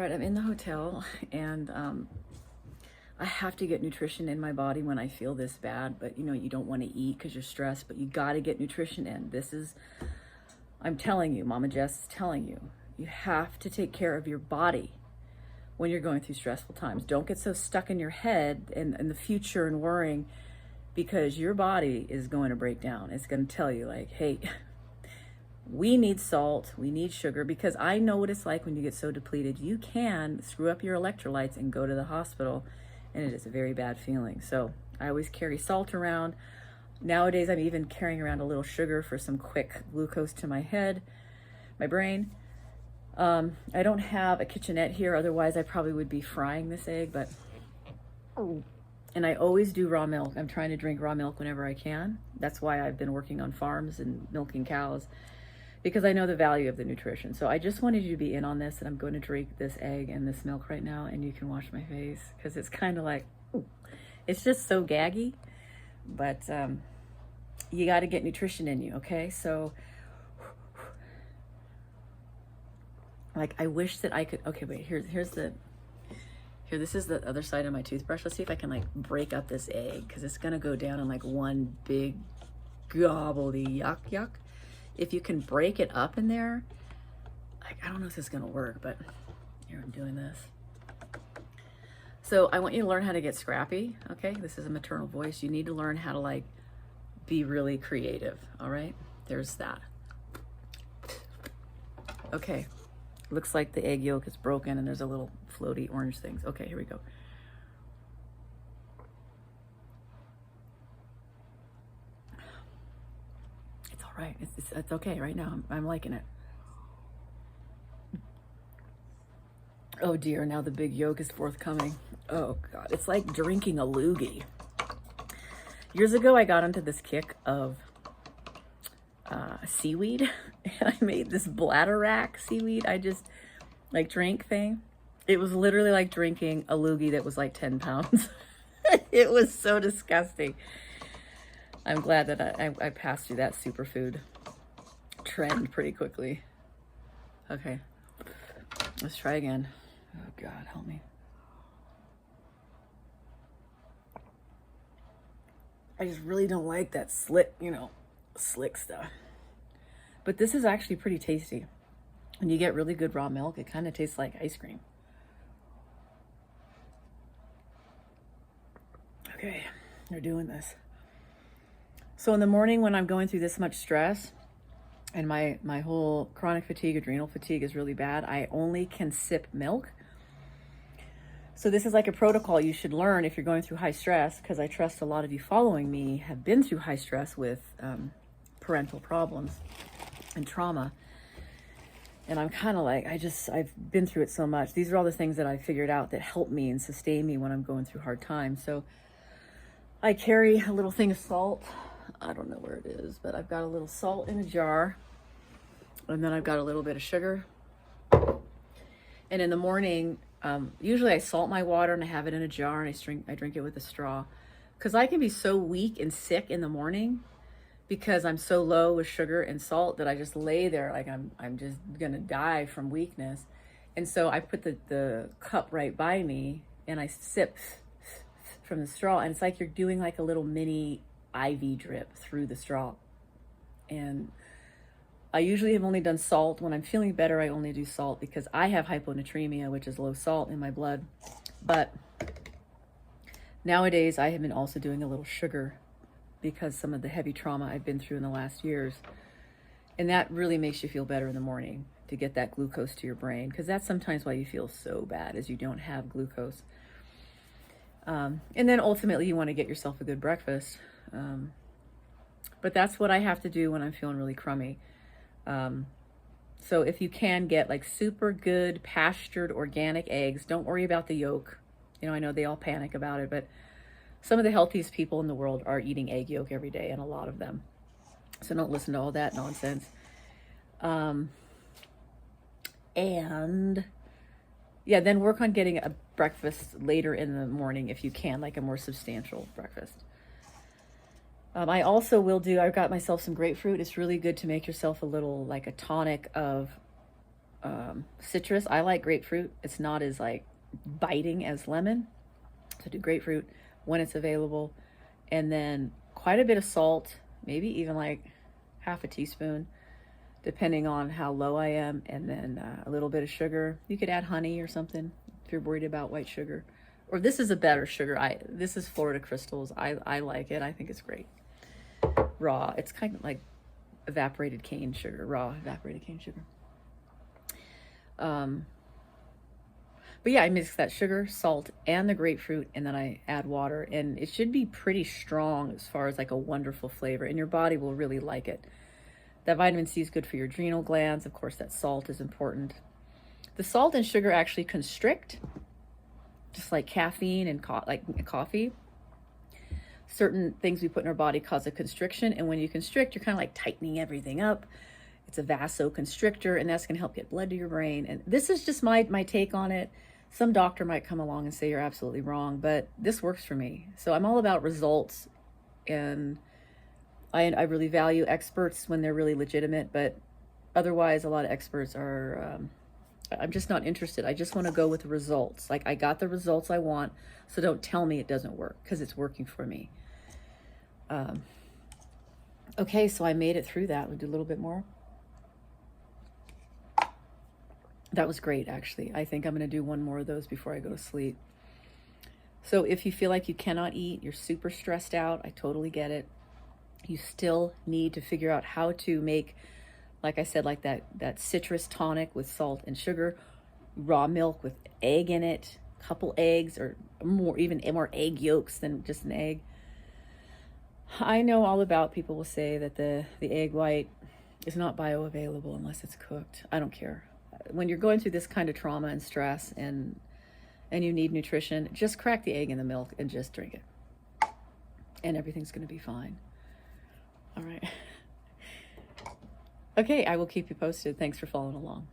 right, I'm in the hotel and I have to get nutrition in my body when I feel this bad, but you know, you don't want to eat because you're stressed, but you got to get nutrition in. I'm telling you, Mama Jess is telling you, you have to take care of your body when you're going through stressful times. Don't get so stuck in your head and the future and worrying, because your body is going to break down. It's going to tell you like, hey, we need salt, we need sugar, because I know what it's like when you get so depleted. You can screw up your electrolytes and go to the hospital, and it is a very bad feeling. So I always carry salt around. Nowadays, I'm even carrying around a little sugar for some quick glucose to my head, my brain. I don't have a kitchenette here, otherwise I probably would be frying this egg, but, and I always do raw milk. I'm trying to drink raw milk whenever I can. That's why I've been working on farms and milking cows, because I know the value of the nutrition. So I just wanted you to be in on this, and I'm going to drink this egg and this milk right now, and you can wash my face, because it's kind of like, it's just so gaggy, but you got to get nutrition in you, okay? So, like, I wish that I could, okay, wait, here, this is the other side of my toothbrush. Let's see if I can, like, break up this egg, because it's going to go down in, like, one big gobbledy yuck. If you can break it up in there, like, I don't know if this is going to work, but here, I'm doing this. So I want you to learn how to get scrappy, okay? This is a maternal voice. You need to learn how to, like, be really creative, all right? There's that. Okay. Looks like the egg yolk is broken and there's a little floaty orange things. Okay, here we go. It's all right. It's okay right now. I'm liking it. Oh dear, now the big yolk is forthcoming. Oh God, it's like drinking a loogie. Years ago, I got into this kick of seaweed, and I made this bladder rack seaweed. I just like drink thing. It was literally like drinking a loogie that was like 10 pounds. It was so disgusting. I'm glad that I passed through that superfood trend pretty quickly. Okay, let's try again. Oh God, help me. I just really don't like that slick stuff. But this is actually pretty tasty. When you get really good raw milk, it kind of tastes like ice cream. Okay, we're doing this. So in the morning when I'm going through this much stress and my whole chronic fatigue, adrenal fatigue is really bad, I only can sip milk. So this is like a protocol you should learn if you're going through high stress, because I trust a lot of you following me have been through high stress with parental problems and trauma. And I'm kind of like, I've been through it so much. These are all the things that I figured out that help me and sustain me when I'm going through hard times. So I carry a little thing of salt. I don't know where it is, but I've got a little salt in a jar. And then I've got a little bit of sugar. And in the morning, usually I salt my water and I have it in a jar and I drink it with a straw. Because I can be so weak and sick in the morning because I'm so low with sugar and salt that I just lay there like I'm just gonna die from weakness. And so I put the cup right by me and I sip from the straw, and it's like you're doing like a little mini IV drip through the straw. And I usually have only done salt. When I'm feeling better, I only do salt because I have hyponatremia, which is low salt in my blood. But nowadays I have been also doing a little sugar because some of the heavy trauma I've been through in the last years. And that really makes you feel better in the morning, to get that glucose to your brain, because that's sometimes why you feel so bad, is you don't have glucose. And then ultimately you want to get yourself a good breakfast. But that's what I have to do when I'm feeling really crummy. So if you can get like super good pastured organic eggs, don't worry about the yolk. You know, I know they all panic about it, but some of the healthiest people in the world are eating egg yolk every day, and a lot of them. So don't listen to all that nonsense. And yeah, then work on getting a breakfast later in the morning if you can, like a more substantial breakfast. I also I've got myself some grapefruit. It's really good to make yourself a little, like a tonic of citrus. I like grapefruit. It's not as like biting as lemon. So do grapefruit when it's available. And then quite a bit of salt, maybe even like half a teaspoon, depending on how low I am. And then a little bit of sugar. You could add honey or something if you're worried about white sugar. Or this is a better sugar. This is Florida Crystals. I like it. I think it's great. Raw. It's kind of like evaporated cane sugar. Raw evaporated cane sugar. But yeah, I mix that sugar, salt, and the grapefruit, and then I add water, and it should be pretty strong as far as like a wonderful flavor, and your body will really like it. That vitamin C is good for your adrenal glands. Of course, that salt is important. The salt and sugar actually constrict, just like caffeine and like coffee. Certain things we put in our body cause a constriction, and when you constrict, you're kind of like tightening everything up. It's a vasoconstrictor, and that's going to help get blood to your brain. And this is just my take on it. Some doctor might come along and say you're absolutely wrong, but this works for me. So I'm all about results, and I really value experts when they're really legitimate, but otherwise a lot of experts are, I'm just not interested. I just want to go with the results. Like, I got the results I want, so don't tell me it doesn't work, because it's working for me. Okay, so I made it through that. We'll do a little bit more. That was great, actually. I think I'm going to do one more of those before I go to sleep. So if you feel like you cannot eat, you're super stressed out, I totally get it. You still need to figure out how to make, like I said, like that citrus tonic with salt and sugar, raw milk with egg in it, a couple eggs, or even more egg yolks than just an egg. I know all about people will say that the egg white is not bioavailable unless it's cooked. I don't care. When you're going through this kind of trauma and stress and you need nutrition, just crack the egg in the milk and just drink it. And everything's going to be fine. All right. Okay, I will keep you posted. Thanks for following along.